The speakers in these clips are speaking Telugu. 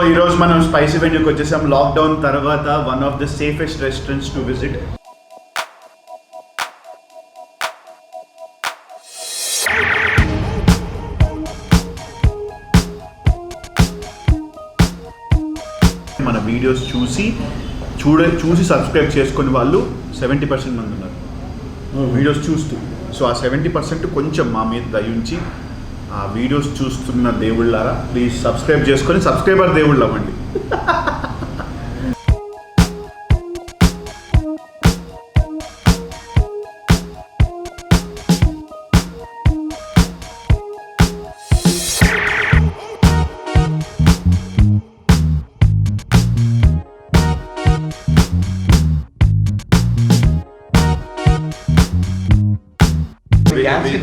ఈ రోజు మనం స్పైసీ వెన్యూకి వచ్చేసాం. లాక్డౌన్ తర్వాత one of the safest restaurants to visit. మన వీడియోస్ చూసి సబ్స్క్రైబ్ చేసుకునే వాళ్ళు 70% మంది ఉన్నారు వీడియోస్ చూస్తూ. సో ఆ 70% కొంచెం మా మీద దయించి ఆ వీడియోస్ చూస్తున్న దేవుళ్ళారా ప్లీజ్ సబ్స్క్రైబ్ చేసుకొని సబ్స్క్రైబర్ దేవుళ్ళు అవ్వండి.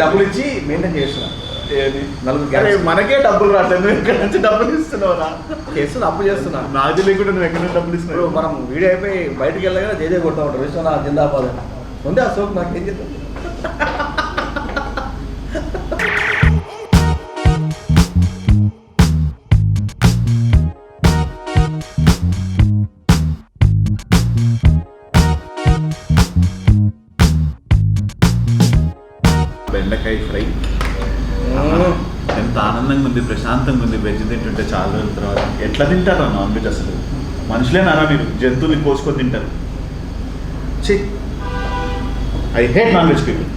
డబ్బులు ఇచ్చి మెయింటైన్ చేస్తున్నా. మనకే డబ్బులు రావట్లేదు, నువ్వు ఎక్కడి నుంచి డబ్బులు ఇస్తున్నావురా? చేస్తున్నా, అప్పు చేస్తున్నా. నాకు తెలియకుండా నువ్వు ఎక్కడి నుంచి డబ్బులు ఇస్తున్నావు? మనం వీడియో అయిపోయి బయటకు వెళ్ళగా జేజే కొడతా ఉంటారు. విశ్వనాథ్ జిందాబాద్ ఉంది ఆ సోప్. నాకు ఏం చేద్దాం? బెండకాయ ఫ్రై ఎంత ఆనందంగా ఉంది, ప్రశాంతంగా ఉంది. వెజ్ తింటుంటే చాలా రోజుల తర్వాత. ఎట్లా తింటారా నాన్ వెజ్? అసలు మనుషులేనారా మీరు? జంతువుని కోసుకొని తింటారు. ఛీ, I hate non veg people.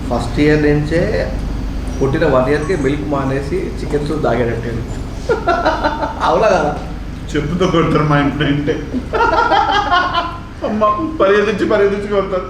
First year నుంచే పుట్టిన 1 ఇయర్కి మిల్క్ మానేసి చికెన్ సూప్ తాగాడంటే అవునా కదా? చెప్పుతో కొడతారు మా ఇంట్లో అంటే. అమ్మ పరిగెత్తించి కొడతారు.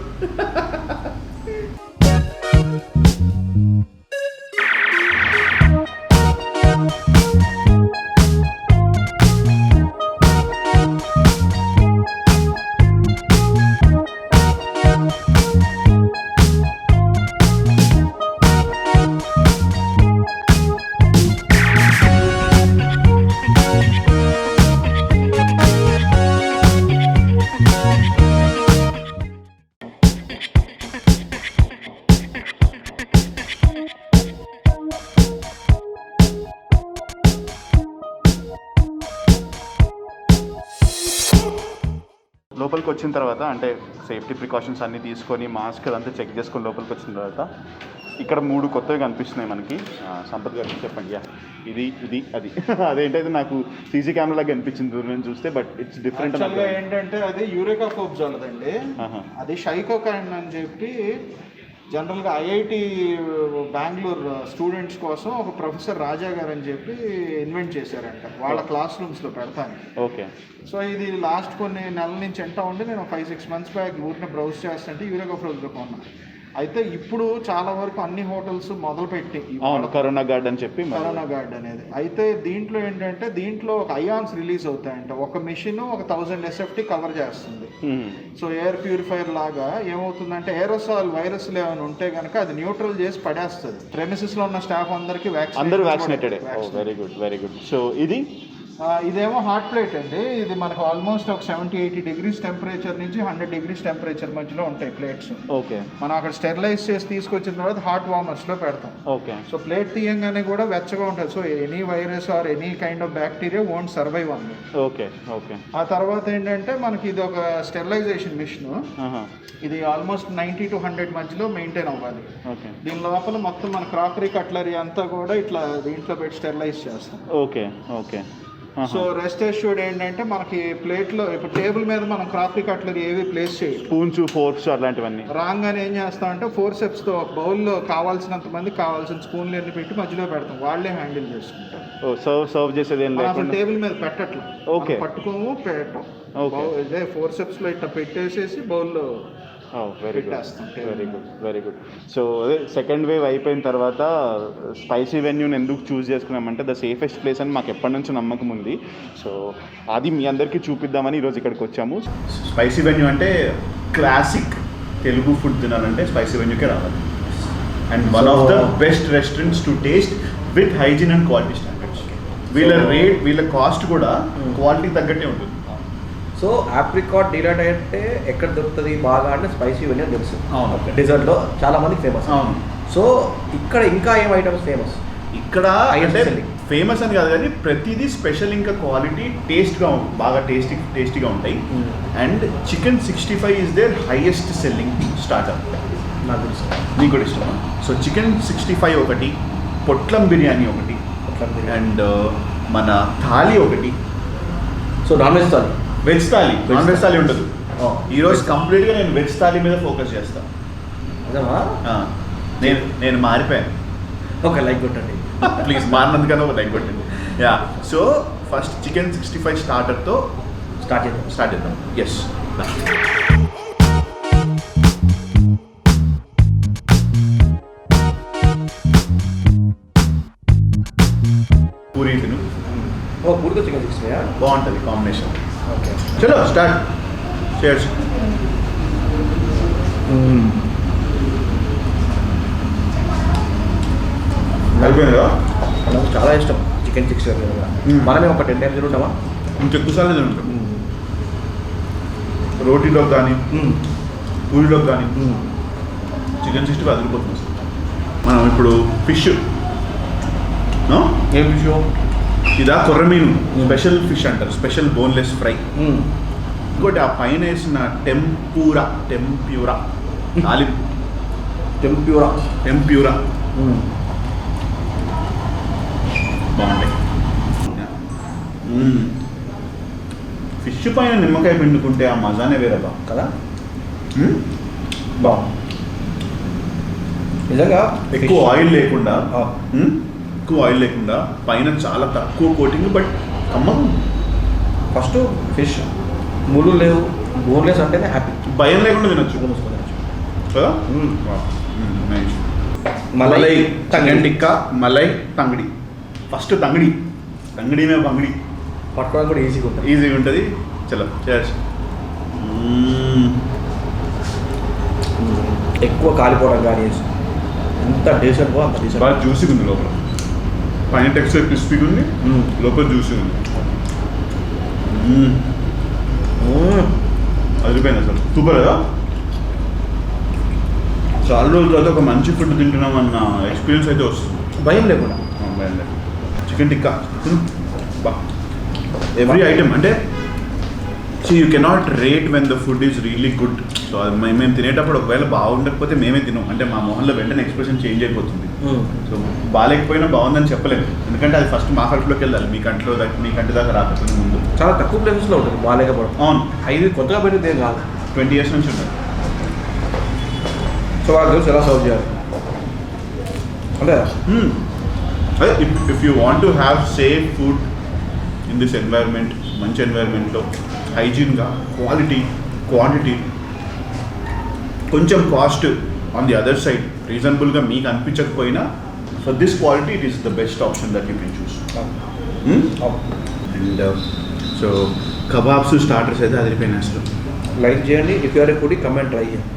లోపలికి వచ్చిన తర్వాత అంటే సేఫ్టీ ప్రికాషన్స్ అన్నీ తీసుకొని మాస్క్ అదంతా చెక్ చేసుకొని లోపలికి వచ్చిన తర్వాత ఇక్కడ 3 కొత్తవి కనిపిస్తున్నాయి మనకి. సంపత్ గారికి చెప్పండి. ఇది అది అదేంటైతే నాకు సీసీ కెమెరాలాగా కనిపించింది దూరం నుంచి చూస్తే, బట్ ఇట్స్ డిఫరెంట్. ఏంటంటే అది యూరేకా ఫోబ్జాల్ అండి. అది షైకోకైన్ అని చెప్పి జనరల్గా ఐఐటి బెంగళూరు స్టూడెంట్స్ కోసం ఒక ప్రొఫెసర్ రాజా గారు అని చెప్పి ఇన్వెంట్ చేశారంట వాళ్ళ క్లాస్ రూమ్స్లో పెడతాను. ఓకే. సో ఇది లాస్ట్ కొన్ని నెలల నుంచి ఎంటా ఉండి నేను 5-6 months బ్యాక్ ఊరిని బ్రౌజ్ చేస్తుంటే యూరేకా ఫోబ్జాల్ కొన్నాను. అయితే ఇప్పుడు చాలా వరకు అన్ని హోటల్స్ మొదలుపెట్టి కరోనా గార్డ్ అని చెప్పి కరోనా గార్డ్ అనేది. అయితే దీంట్లో ఏంటంటే దీంట్లో ఒక అయాన్స్ రిలీజ్ అవుతాయంట. ఒక మిషన్ 1000 SFT కవర్ చేస్తుంది. సో ఎయిర్ ప్యూరిఫైయర్ లాగా ఏమవుతుందంటే ఏరోసాల్ వైరస్లు ఏమైనా ఉంటే కనుక అది న్యూట్రల్ చేసి పడేస్తుంది. ప్రెమిసెస్ లో ఉన్న స్టాఫ్ అందరికి వ్యాక్సినేటెడ్. Very good. సో ఇదేమో హాట్ ప్లేట్ అండి. ఇది మనకు ఆల్మోస్ట్ ఒక 70-80 degrees టెంపరేచర్ నుంచి 100 degrees టెంపరేచర్ మధ్యలో ఉంటాయి ప్లేట్స్. ఓకే. మనం అక్కడ స్టెరిలైజ్ చేసి తీసుకొచ్చిన తర్వాత హాట్ వార్మర్స్ లో పెడతాం. ఓకే. సో ప్లేట్ తీయంగానే కూడా వెచ్చగా ఉంటుంది. So any virus or any kind of bacteria won't survive on it. Okay. ఆ తర్వాత ఏంటంటే మనకి ఇది ఒక స్టెరిలైజేషన్ మిషన్. ఇది ఆల్మోస్ట్ 90 to 100 మధ్యలో మెయింటైన్ అవ్వాలి. దీని లోపల మొత్తం మన క్రాకరీ కట్లరీ అంతా కూడా ఇట్లా దీంట్లో పెట్టి స్టెరిలైజ్ చేస్తాం. ఓకే. సో రెస్ట్ అష్యూర్డ్ ఏంటంటే మనకి ప్లేట్లో ఇప్పుడు టేబుల్ మీద మనం క్రాకరీ కట్లరీ ఏవి ప్లేస్ చేయాలి. స్పూన్స్, ఫోర్క్స్ అలాంటివన్నీ రాగానే ఏం చేస్తామంటే ఫోర్సెప్స్ తో బౌల్లో కావాల్సినంత మంది కావాల్సిన స్పూన్లు ఎన్ని పెట్టి మధ్యలో పెడతాం. వాళ్ళే హ్యాండిల్ చేసుకుంటారు. సర్వ్ చేసేది టేబుల్ మీద పెట్టట్లా. ఓకే. పట్టుకోము పెట్టం. ఇదే ఫోర్సెప్స్ లో ఇట్లా పెట్టేసేసి బౌల్లో వెరీ గుడ్. సో అదే సెకండ్ వేవ్ అయిపోయిన తర్వాత స్పైసీ వెన్యూని ఎందుకు చూస్ చేసుకున్నామంటే ద సేఫెస్ట్ ప్లేస్ అని మాకు ఎప్పటి నుంచో నమ్మకం ఉంది. సో అది మీ అందరికీ చూపిద్దామని ఈరోజు ఇక్కడికి వచ్చాము. స్పైసీ వెన్యూ అంటే క్లాసిక్ తెలుగు ఫుడ్ తినాలంటే స్పైసీ వెన్యూకే రావాలి. And one of the best restaurants to taste with hygiene and quality standards. వీళ్ళ కాస్ట్ కూడా క్వాలిటీ తగ్గట్టే ఉంటుంది. సో ఆప్రికాట్ డిలైట్ అంటే ఎక్కడ దొరుకుతుంది బాగా అంటే స్పైసీ వెనీ తెలుసు. అవును. డెజర్ట్లో చాలా మందికి ఫేమస్. అవును. సో ఇక్కడ ఇంకా ఏం ఐటమ్స్ ఫేమస్? ఇక్కడ అంటే ఫేమస్ అని కాదు కానీ ప్రతిదీ స్పెషల్, ఇంకా క్వాలిటీ టేస్ట్గా బాగా టేస్టీగా ఉంటాయి. And chicken 65 is their highest selling starter. నాకు తెలుసు. నీకు కూడా ఇష్టమా? సో చికెన్ 65 ఒకటి, పొట్లం బిర్యానీ ఒకటి, అండ్ మన థాలీ ఒకటి. So non veg thali, veg thali, non veg thali ఉండదు. ఈరోజు కంప్లీట్గా నేను వెజ్ థాలీ మీద ఫోకస్ చేస్తాను. నిజమా? నేను మారిపోయాను. ఓకే, లైక్ కొట్టండి ప్లీజ్. మారినందుకన్నా ఒక లైక్ కొట్టండి. యా, సో ఫస్ట్ చికెన్ 65 స్టార్టర్తో స్టార్ట్ చేద్దాం. ఎస్, పూరి తిను. పూరితో చికెన్ 65 బాగుంటుంది కాంబినేషన్. ఓకే, చలో స్టార్ట్. చేర్స్. అయిపోయింది కదా? నాకు చాలా ఇష్టం చికెన్ 65. మనమే ఒక 10 టైమ్స్ తింటామా? ఇంకెక్కువ సార్లు తింటాం. రోటీలోకి కానీ పూరిలోకి కానీ చికెన్ 65 అదిరిపోతుంది. మనం ఇప్పుడు ఫిష్, ఏం ఫిష్? ఇదా కొర్రమీను, స్పెషల్ ఫిష్ అంటారు, స్పెషల్ బోన్లెస్ ఫ్రై. ఇంకోటి ఆ పైన వేసిన టెంప్యూరా తాలింపు. టెంప్యూరా బాగుంటాయి. ఫిష్ పైన నిమ్మకాయ పిండుకుంటే ఆ మజానే వేరే బా కదా. బాగుంది నిజంగా. ఎక్కువ ఆయిల్ లేకుండా పైన చాలా తక్కువ కోటింగ్, బట్ కమ్మగా. ఫస్ట్ ఫిష్ ముళ్ళు లేవు, బోన్లెస్ అంటేనే హ్యాపీ. భయం లేకుండా తినొచ్చు కదా. మలై చికెన్ టిక్కా, మలై తంగడి. ఫస్ట్ తంగడి మే బంగడి పట్టుకోవడం కూడా ఈజీగా ఉంటుంది. చలో చేర్స్. ఎక్కువ కాలిపోవడం కానీ ఎంత డేసెంట్ అంత డేసెంట్. బాగా జ్యూసీగా ఉంది లోపల, పైన టెక్స్చర్ క్రిస్పీగా ఉంది, లోపల జ్యూసీ ఉంది. అదిరిపోయింది అసలు, సూపర్ కదా. చాలా రోజుల తర్వాత ఒక మంచి ఫుడ్ తింటున్నాం అన్న ఎక్స్పీరియన్స్ అయితే వస్తుంది, భయం లేకుండా. భయం లేదు. చికెన్ టిక్కా బా, ఎవ్రీ ఐటమ్ అంటే you cannot rate when the food is really good. So అది మేము తినేటప్పుడు ఒకవేళ బాగుండకపోతే మేమే తినాం అంటే మా మొహంలో వెంటనే ఎక్స్ప్రెషన్ చేంజ్ అయిపోతుంది. సో బాగాలేకపోయినా బాగుందని చెప్పలేము, ఎందుకంటే అది ఫస్ట్ మా కడుపులోకి వెళ్ళాలి, మీ కంటి దాకా రాకపోతే ముందు. చాలా తక్కువ ప్లేసెస్లో ఉంటుంది బాగాలేకపోవడం. అవును, ఇది కొత్తగా పెట్టింది ఏం కాదు, 20 years నుంచి ఉంటుంది. సో వాళ్ళకి తెలుసు ఎలా సర్వ్ చేయాలి అంటే. అదే if you want to have safe food in this environment, మంచి ఎన్వైర్న్మెంట్లో హైజీన్గా, క్వాలిటీ, క్వాంటిటీ, కొంచెం cost on the other side రీజనబుల్గా మీకు అనిపించకపోయినా, for this quality it is the best option that you can choose. And so kebabs, starters అయితే అదిరిపోయినాయి అసలు. లైక్ చేయండి, if you're a food comment try చేయండి.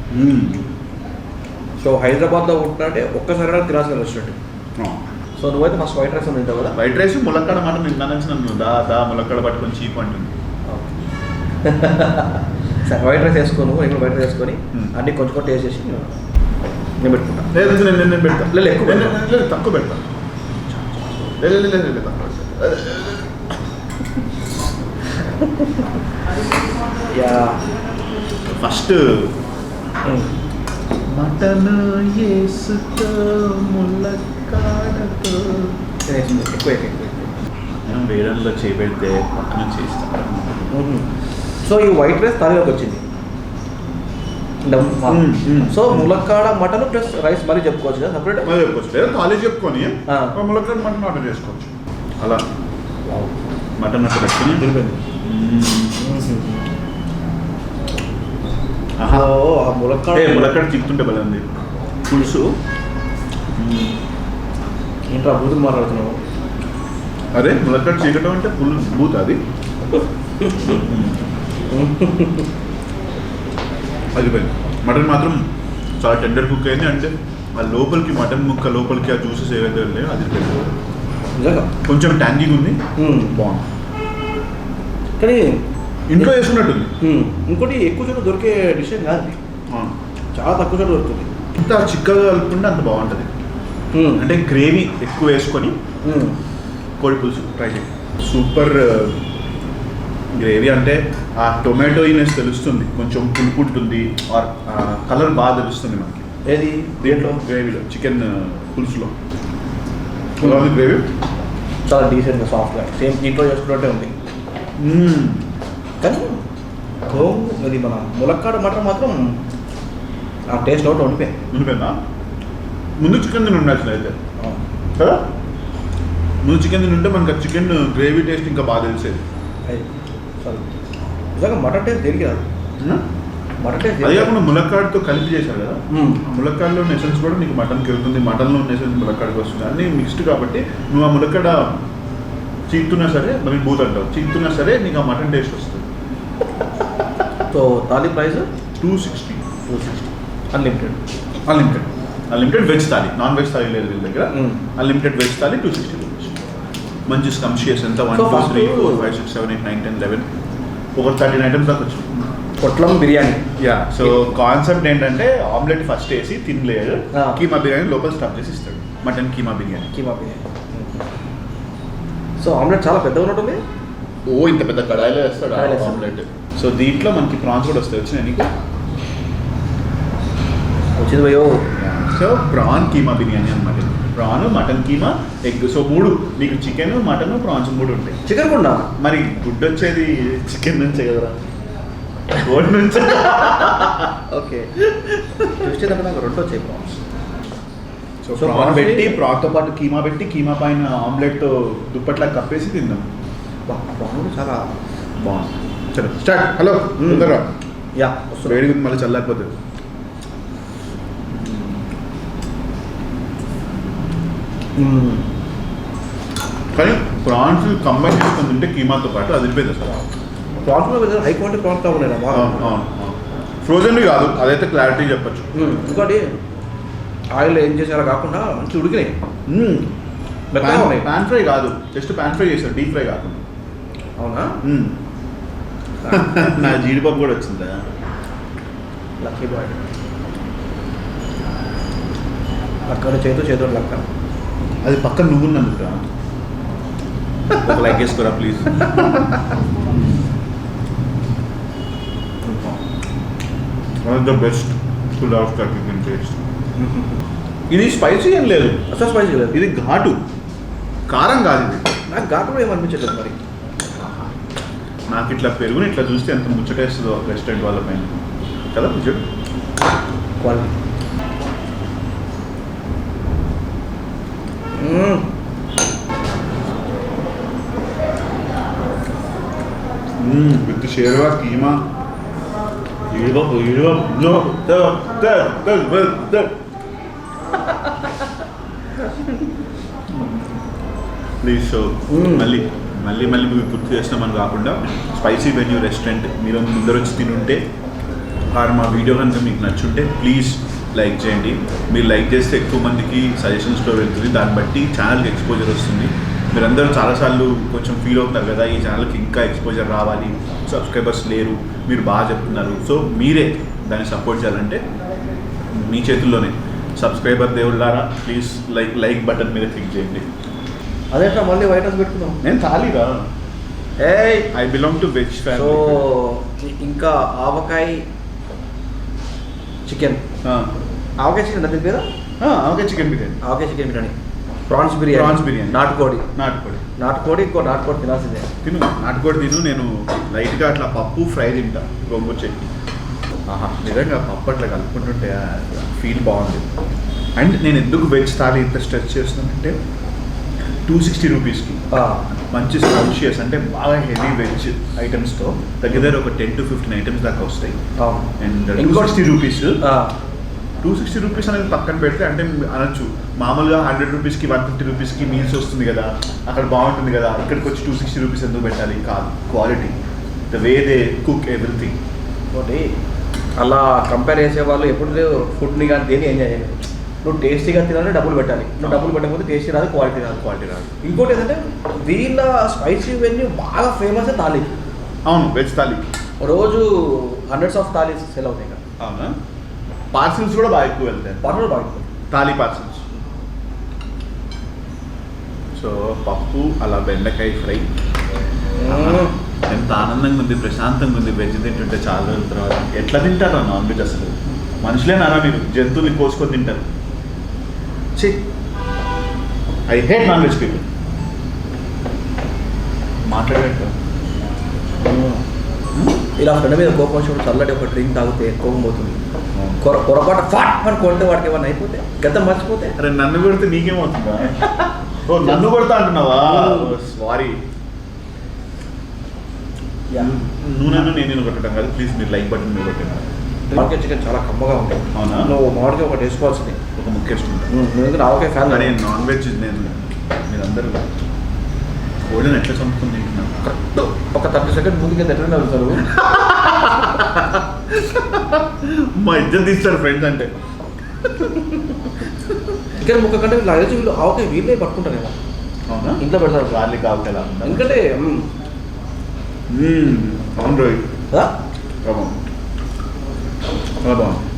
సో హైదరాబాద్లో ఉంటుంటే ఒక్కసారి తినాల్సిన రెస్టారెంట్. సో నువ్వైతే ఫస్ట్ వైట్ రైస్ తింటావు కదా. వైట్ రైస్ ములక్కడ మాట నన్ను దా ములక్కడ పట్టుకొని చీప్ అంటుంది. సరే వైట్ రైస్ వేసుకోను, నేను వైట్ రైస్ వేసుకొని అన్నీ కొంచెం టేస్ట్ చేసి నేను పెట్టుకుంటాను. లేదు నేను పెడతాను. లేదు ఎక్కువ లేదు తక్కువ పెడతాను. లేదు యా ఫస్ట్ మటన్ వేసుకో ములక్కాడతో ఎక్కువ నేను వేడంలో చేపెడితే పక్కన చేస్తాను. సో ఈ వైట్ రైస్ తాలిలోకి వచ్చింది. సో ములక్కాడ మటన్ ప్లస్ రైస్ మళ్ళీ చెప్పుకోవచ్చు కదా సపరేట్. మళ్ళీ చెప్పుకోవచ్చు, లేదా తాళీ చెప్పుకొని ములక్కాడ మటన్ ఆర్డర్ చేసుకోవచ్చు. అలా మటన్ అట్లా పెట్టుకుని ములక్కాడ చిక్తుంటే భలే ఉంది పులుసు. ఏంట్రా బూతులు మాట్లాడుతున్నావు? అరే ములక్కాడ చీకటం అంటే పులుసు బూత్ అది. అది పోయింది. మటన్ మాత్రం చాలా టెండర్ కుక్ అయింది, అంటే ఆ లోపలికి మటన్ ముక్క లోపలికి ఆ జ్యూసెస్ ఏవైతే ఉన్నాయో అది పోయింది. నిజంగా కొంచెం ట్యాంగింగ్ ఉంది, బాగుంది. కానీ ఇంట్లో వేసుకున్నట్టుంది. ఇంకోటి ఎక్కువ చోట దొరికే డిష్ కాదు ఇది. చాలా తక్కువ చోట దొరుకుతుంది. ఇంత చిక్కగా కలుపుకుంటే అంత బాగుంటుంది. అంటే గ్రేవీ ఎక్కువ వేసుకొని కోడి పులుసు ట్రై చేయండి. Super gravy. అంటే ఆ టొమాటోయినెస్ తెలుస్తుంది, కొంచెం పులుపు ఉంటుంది, ఆర్ కలర్ బాగా తెలుస్తుంది మనకి. ఏది దీంట్లో గ్రేవీలో, చికెన్ పులుసులో గ్రేవీ చాలా డీసెంట్గా సాఫ్ట్గా సేమ్ ఇంట్లో చేసుకున్నట్టే ఉంది. కానీ హోమ్ ఇది మన ములక్కాడ మటన్ మాత్రం ఆ టేస్ట్ అవుట్ ఉండిపోయిందా? ముందు చికెన్ తిని ఉండాల్సింది అయితే కదా. ముందు చికెన్ తిని ఉంటే మనకు చికెన్ గ్రేవీ టేస్ట్ ఇంకా బాగా తెలిసేది. సరే నిజంగా మటన్ టేస్ట్ దేనికి రాదు. మటన్ టేస్ట్ అదే కాకుండా ములక్కాడతో కలిపి చేశారు కదా, ములక్కాడలో నెసెన్స్ కూడా నీకు మటన్కి వెళ్తుంది, మటన్లో నెసెన్స్ ములక్కాడకి వస్తుంది. అన్నీ మిక్స్డ్ కాబట్టి నువ్వు ఆ ములక్కాడ చీకుతున్నా సరే, మరి బూత్ అంటావు, చీకుతున్నా సరే నీకు ఆ మటన్ టేస్ట్ వస్తుంది. So thali price 260 unlimited. Unlimited veg thali, non veg thali లేదు వీళ్ళ దగ్గర. Unlimited veg thali 260 rupees. మంచి స్కంషియస్ ఎంత 1 2 3 4 5 6 7 8 9 10 11 ఒక 13 ఐటమ్స్ దాకా వచ్చింది. పొట్లం బిర్యానీ. సో కాన్సెప్ట్ ఏంటంటే ఆమ్లెట్ ఫస్ట్ వేసి తినలేదు, కీమా బిర్యానీ లోపల స్టఫ్ చేసి ఇస్తాడు. Mutton keema biryani. So omelette చాలా పెద్దగా ఉన్నట్టుంది. ఇంత పెద్ద కడాయిలో వేస్తాడు ఆమ్లెట్. సో దీంట్లో మనకి ప్రాన్స్ కూడా వస్తాయి. వచ్చినాయి నీకు? వచ్చింది భయో. సో ప్రాన్ కీమా బిర్యానీ అనమాట. Prawn, mutton keema, egg. So 3 నీకు చికెన్, మటన్, ప్రాన్స్ 3 ఉంటాయి. చికెన్ కూడా మరి గుడ్డు వచ్చేది చికెన్ నుంచే కదరా, కోడి నుంచి. ఓకే చూస్తే నాకు 2 వచ్చాయి ప్రాన్స్. సో ప్రాన్ పెట్టి, ప్రాన్తో పాటు కీమా పెట్టి, కీమా పైన ఆమ్లెట్ దుప్పట్లా కప్పేసి తిందాం. ప్రాన్ కూడా చాలా బాగుంది. సరే స్టార్ట్. హలో ముందరా. యా వేడి ఉంది, మళ్ళీ చల్లారిపోతుంది. కానీ ప్రాన్స్ కంబైన్ చేసుకుని తింటే కీమాతో పాటు అదిరిపోయింది అసలు. ప్రాన్స్ కూడా హై క్వాలిటీ ప్రాన్స్ కావాలి. ఫ్రోజన్వి కాదు, అదైతే క్లారిటీ చెప్పచ్చు. ఇంకోటి ఆయిల్ ఏం చేసారో కాకుండా మంచి ఉడికినాయి. పాన్ ఫ్రై కాదు, జస్ట్ పాన్ ఫ్రై చేశారు, డీప్ ఫ్రై కాకుండా. అవునా? నా జీడిపప్పు కూడా వచ్చిందా? Lucky boy. అక్కడ చేతుడు లక్క. అది పక్కన నువ్వున్నందుకు ఒక లైక్ వేసుకోరా please. One of the best pulao that you can taste. ఇది స్పైసీ ఏం లేదు, అసలు స్పైసీ లేదు. ఇది ఘాటు, కారం కాదు ఇది. నాకు ఘాటు కూడా ఏమనిపించలేదు మరి. నాకు ఇట్లా పెరుగుని ఇట్లా చూస్తే ఎంత ముచ్చటేస్తుందో రెస్టారెంట్ వాళ్ళ పైన కదా. ముచ్చట quality. With sherwa keema. Please. So మళ్ళీ మళ్ళీ మళ్ళీ మీకు గుర్తు చేస్తామని కాకుండా స్పైసీ వెన్యూ రెస్టారెంట్ మీరు ముందర వచ్చి తినుంటే, మా వీడియో కనుక మీకు నచ్చుంటే ప్లీజ్ లైక్ చేయండి. మీరు లైక్ చేస్తే ఎక్కువ మందికి సజెషన్స్లో వెళ్తుంది, దాన్ని బట్టి ఛానల్కి ఎక్స్పోజర్ వస్తుంది. మీరందరూ చాలాసార్లు కొంచెం ఫీల్ అవుతున్నారు కదా, ఈ ఛానల్కి ఇంకా ఎక్స్పోజర్ రావాలి, సబ్స్క్రైబర్స్ లేరు, మీరు బాగా చెప్తున్నారు. సో మీరే దాన్ని సపోర్ట్ చేయాలంటే మీ చేతుల్లోనే. సబ్స్క్రైబర్ దేవుళ్ళారా ప్లీజ్ లైక్ బటన్ మీద క్లిక్ చేయండి. అదే మళ్ళీ వైట్ రైస్ పెట్టుకుందాం. నేను థాలీరా. I belong to veg family. So ఇంకా ఆవకాయ చికెన్. ఆవకాయ చికెన్ అది పేరు? Avakaya chicken biryani. Avakaya chicken biryani. Prawns biryani. నాటుకోడి. ఇంకో నాటుకోడి తినాల్సిందే. తిను నాటుకోడి తిను. నేను లైట్గా అట్లా పప్పు ఫ్రై తింటా, గోంగూర చట్నీ. నిజంగా పప్పు అట్లా కలుపుకుంటుంటే ఫీల్ బాగుంది. అండ్ నేను ఎందుకు వెజ్ థాలీ ఇంత స్ట్రెచ్ చేస్తున్నానంటే 260 రూపీస్కి మంచి స్పైషియస్ అంటే బాగా హెవీ వెజ్ ఐటమ్స్తో దగ్గర ఒక 10 to 15 ఐటమ్స్ దాకా వస్తాయి. And 260 rupees. 260 రూపీస్ అనేది పక్కన పెడితే అంటే అనొచ్చు మామూలుగా 100 రూపీస్కి 150 రూపీస్కి మీల్స్ వస్తుంది కదా, అక్కడ బాగుంటుంది కదా, ఇక్కడికి వచ్చి 260 రూపీస్ ఎందుకు పెట్టాలి? కాదు, quality, the way they cook everything. ఒకటి అలా కంపేర్ చేసే వాళ్ళు ఎప్పుడు ఫుడ్ని కానీ దేన్ని ఎంజాయ్ చేయలేదు. నువ్వు టేస్టీగా తినాలి, డబ్బులు పెట్టాలి. నువ్వు డబ్బులు పెట్టకపోతే టేస్టీ రాదు, క్వాలిటీ రాదు. ఇంకోటి ఏంటంటే వీళ్ళ స్పైసీ వెన్యూ బాగా ఫేమస్ థాలీ. అవును, వెజ్ థాలీ. రోజు హండ్రెడ్స్ ఆఫ్ థాలీస్ సెల్ అవుతాయి కదా. అవునా? పార్సిల్స్ కూడా బాగా ఎక్కువ వెళ్తాయి. పర్వాలేదు బాగా థాలీ పార్సిల్స్. సో పప్పు అలా బెండకాయ ఫ్రై ఎంత ఆనందంగా ఉంది, ప్రశాంతంగా ఉంది. వెజ్ తింటుంటే చాలా రోజుల తర్వాత. ఎట్లా తింటారా నాన్ వెజ్ అసలు? మనుషులేనారా మీరు? జంతువుల్ని కోసుకొని తింటారు. ఛీ, I hate non veg people. మాట్లాడేట ఇలా ఫ్రెండ్ మీద కోపం వచ్చినప్పుడు చల్లటి ఒక డ్రింక్ తాగితే కోపం పోతుంది. పొరపాటు ఫాట్ అని కొంటే వాడికి ఏమన్నా అయిపోతే గతం మర్చిపోతే. అరే నన్ను కొడితే నీకేమవుతుందా? ఓ నన్ను కొడతా అంటున్నావా? సారీ. నూనె నేను కొట్టడం కాదు, ప్లీజ్ మీరు లైక్ బటన్ మీద కొట్టండి. మామిడికాయ చికెన్ చాలా కమ్మగా ఉంటుంది. అవునా? నువ్వు మామిడికాయ ఒకటి వేసుకోవాల్సింది. ఒక ముక్క ఇష్టం. నువ్వు ఆవకాయ ఫ్యాన్. నేను నాన్ వెజ్ మీరందరూ కోడిని ఎట్లా చంపుకుని తింటున్నాను. కరెక్ట్ ఒక 30 సెకండ్ ముందుకే ఎట్లా వెళ్తారు. మా ఇద్దరు తీస్తారు ఫ్రెండ్స్ అంటే. చికెన్ ముక్క కంటే వీళ్ళు అడిగి వీళ్ళు ఆవకాయ వీళ్ళే పట్టుకుంటారేమో. అవునా? ఇంట్లో పెడతారు గార్లిక్ ఆవకాయ. ఎందుకంటే అవును రోహిత్,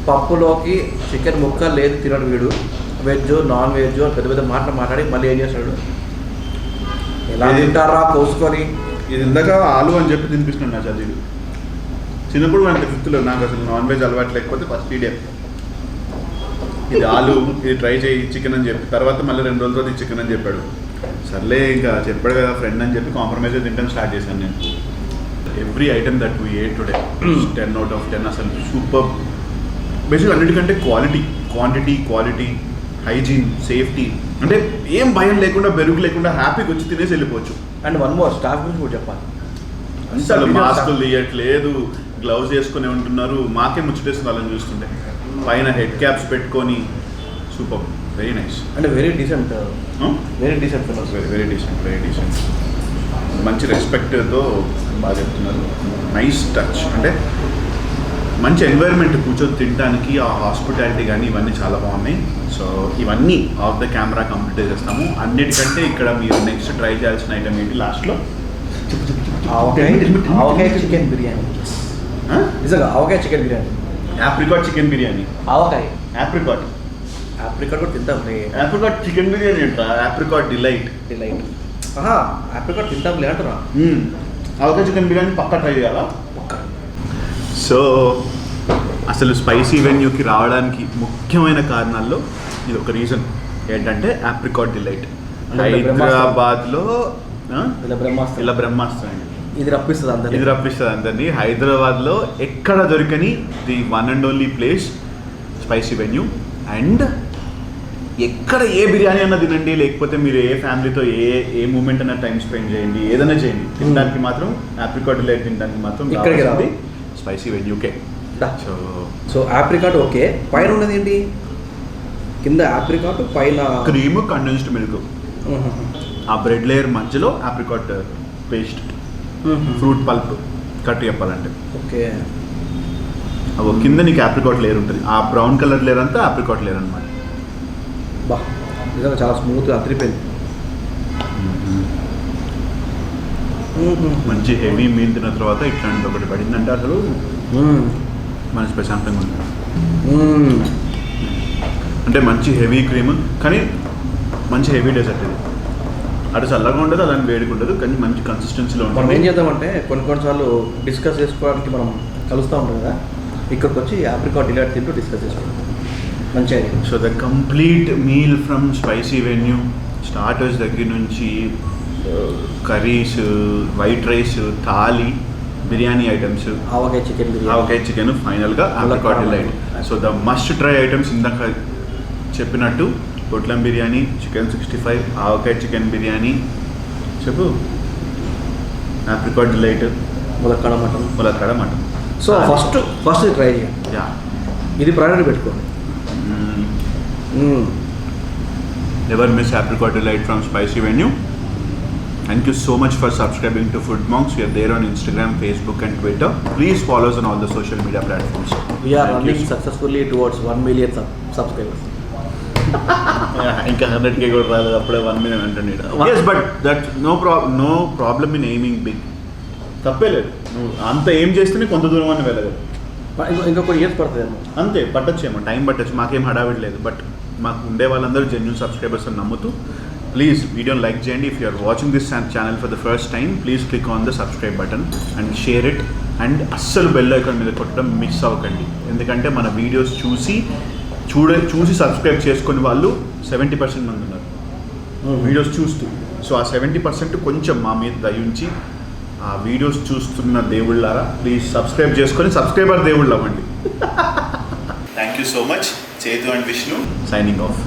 పప్పులోకి చికెన్ ముక్క లేదు తినడు వీడు. వెజ్ నాన్ వెజ్ పెద్ద పెద్ద మాట్లాడి మళ్ళీ ఏం చేస్తాడు, ఎలా తింటారా కోసుకొని. ఇది ఇందాక ఆలు అని చెప్పి తినిపిస్తున్నాడు నా చదివి. చిన్నప్పుడు అంటే 5th నాకు అసలు నాన్ వెజ్ అలవాటు లేకపోతే ఫస్ట్ ఇడే ఇది ఆలు, ఇది ట్రై చేయి చికెన్ అని చెప్పి, తర్వాత మళ్ళీ 2 రోజుల తర్వాత చికెన్ అని చెప్పాడు. సర్లే ఇంకా చెప్పాడు కదా ఫ్రెండ్ అని చెప్పి కాంప్రమైజ్ తింటాను స్టార్ట్ చేశాను నేను. Every item that we ate today 10 out of 10 అసలు సూపర్. బేసిక్ అన్నిటికంటే క్వాంటిటీ, హైజీన్, సేఫ్టీ, అంటే ఏం భయం లేకుండా బెరుగు లేకుండా హ్యాపీగా వచ్చి తినేసి వెళ్ళిపోవచ్చు. అండ్ వన్ మోర్ స్టాఫ్ గురించి కూడా చెప్పాలి. అసలు మాస్కులు తీయట్లేదు, గ్లౌజ్ వేసుకొని ఉంటున్నారు. మాకే ముచ్చటేస్తుంది వాళ్ళని చూస్తుంటే. పైన హెడ్ క్యాప్స్ పెట్టుకొని సూపర్, వెరీ నైస్. అంటే very decent fellows. Very decent. మంచి రెస్పెక్ట్తో బాగా చెప్తున్నారు. నైస్ టచ్, అంటే మంచి ఎన్వైర్న్మెంట్ కూర్చొని తినడానికి. ఆ హాస్పిటాలిటీ కానీ ఇవన్నీ చాలా బాగున్నాయి. సో ఇవన్నీ ఆఫ్ ద కెమెరా కంప్లీట్ చేస్తాము. అన్నిటికంటే ఇక్కడ మీరు నెక్స్ట్ ట్రై చేయాల్సిన ఐటమ్ ఏంటి లాస్ట్లో? ఆవకాయ చికెన్ బిర్యానీ. నిజంగా avakaya chicken biryani, apricot chicken biryani. Apricot కూడా తింటాంలే. ఆప్రికాట్ చికెన్ బిర్యానీ అంట. Apricot delight. ఆప్రికాట్ తింటాంలే అంటారా? ఆవకాయ చికెన్ బిర్యానీ పక్కా ట్రై చేయాలా? సో అసలు స్పైసీ వెన్యూకి రావడానికి ముఖ్యమైన కారణాల్లో ఇది ఒక రీజన్ ఏంటంటే ఆప్రికాట్ డిలైట్. హైదరాబాద్లో ఇలా బ్రహ్మాస్త్రం ఇది రప్పిస్తుంది అందరినీ. హైదరాబాద్లో ఎక్కడ దొరికని the one and only place spicy venue. And ఎక్కడ ఏ బిర్యానీ అన్నా తినండి, లేకపోతే మీరు ఏ ఫ్యామిలీతో ఏ మూమెంట్ అన్నా టైం స్పెండ్ చేయండి, ఏదైనా చేయండి, తినడానికి మాత్రం ఆప్రికాట్ డిలైట్ తినడానికి మాత్రం ఇక్కడికి రావాలి స్పైసీ వెన్యూకే. So apricot okay. పైన ఉన్నది ఏంటి? కింద ఆప్రికాట్, పైన క్రీమ్, కండెన్స్డ్ మిల్క్. ఆ బ్రెడ్ లేయర్ మధ్యలో apricot paste, fruit pulp cut చెప్పాలంటే. ఓకే. అవి కింద నీకు ఆప్రికాట్ లేయర్ ఉంటుంది. ఆ బ్రౌన్ కలర్ లేయర్ అంతా ఆప్రికాట్ లేయర్ అనమాట. బా నిజంగా చాలా స్మూత్గా అదిరిపోయింది. మంచి హెవీ మీల్ తిన్న తర్వాత ఇట్లాంటి ఒకటి పడిందంటే అసలు మనసు ప్రశాంతంగా ఉంది. అంటే మంచి హెవీ క్రీమ్, కానీ మంచి హెవీ డెజర్ట్. ఇది అటు చల్లగా ఉండదు, అలాంటి వేడిగా ఉండదు, కానీ మంచి కన్సిస్టెన్సీలో ఉంటుంది. మనం ఏం చేద్దామంటే కొన్నిసార్లు డిస్కస్ చేసుకోవడానికి మనం కలుస్తూ ఉంటాం కదా, ఇక్కడికి వచ్చి ఆప్రికాట్ డిలైట్ తింటూ డిస్కస్ చేసుకుంటాం. మంచి idea. So the complete meal from spicy venue, starters దగ్గర నుంచి curries, white rice, thali, biryani items, avakaya chicken, ఫైనల్గా apricot delight. So the must try items ఇందాక చెప్పినట్టు పొట్లం బిర్యానీ, చికెన్ 65, ఆవకాయ చికెన్ బిర్యానీ, చెప్పు, ఆప్రికాట్ డిలైట్, ములక్కాడ మటన్. సో ఫస్ట్ ట్రై చేయండి. ఇది ప్రయారిటీ పెట్టుకోండి. Never miss apricot delight from spicy venue. Thank you so much for subscribing to Food Monks. We are there on Instagram, Facebook and Twitter. Please follow us on all the social media platforms. We are running successfully towards 1 million subscribers. ఇంకా 100K కూడా రాలేదు, అప్పుడే 1 million అంటున్నాడు. Yes, but that no problem in aiming big. తప్పే లేదు, నువ్వు అంత ఏం చేస్తేనే కొంత దూరం అని వెళ్ళదు. ఇంకా కొన్ని ఇయర్స్ పడుతుందేమో, అంతే పట్టొచ్చేమో, టైం పట్టొచ్చు, మాకేం హడావిడి లేదు. బట్ మాకు ఉండే వాళ్ళందరూ జెన్యూన్ సబ్స్క్రైబర్స్ అని నమ్ముతూ ప్లీజ్ వీడియోని లైక్ చేయండి. If you're watching this channel for the first time, please click on the subscribe button and share it. And అస్సలు బెల్ ఐకాన్ మీద కొట్టడం మిస్ అవ్వకండి, ఎందుకంటే మన వీడియోస్ చూసి సబ్స్క్రైబ్ చేసుకునే వాళ్ళు 70% మంది ఉన్నారు వీడియోస్ చూస్తూ. సో ఆ 70% కొంచెం మా మీద దయ ఉంచి ఆ వీడియోస్ చూస్తున్న దేవుళ్ళారా ప్లీజ్ సబ్స్క్రైబ్ చేసుకొని సబ్స్క్రైబర్ దేవుళ్ళు అవ్వండి. Thank you so much. చేతు అండ్ విష్ణు సైనింగ్ ఆఫ్.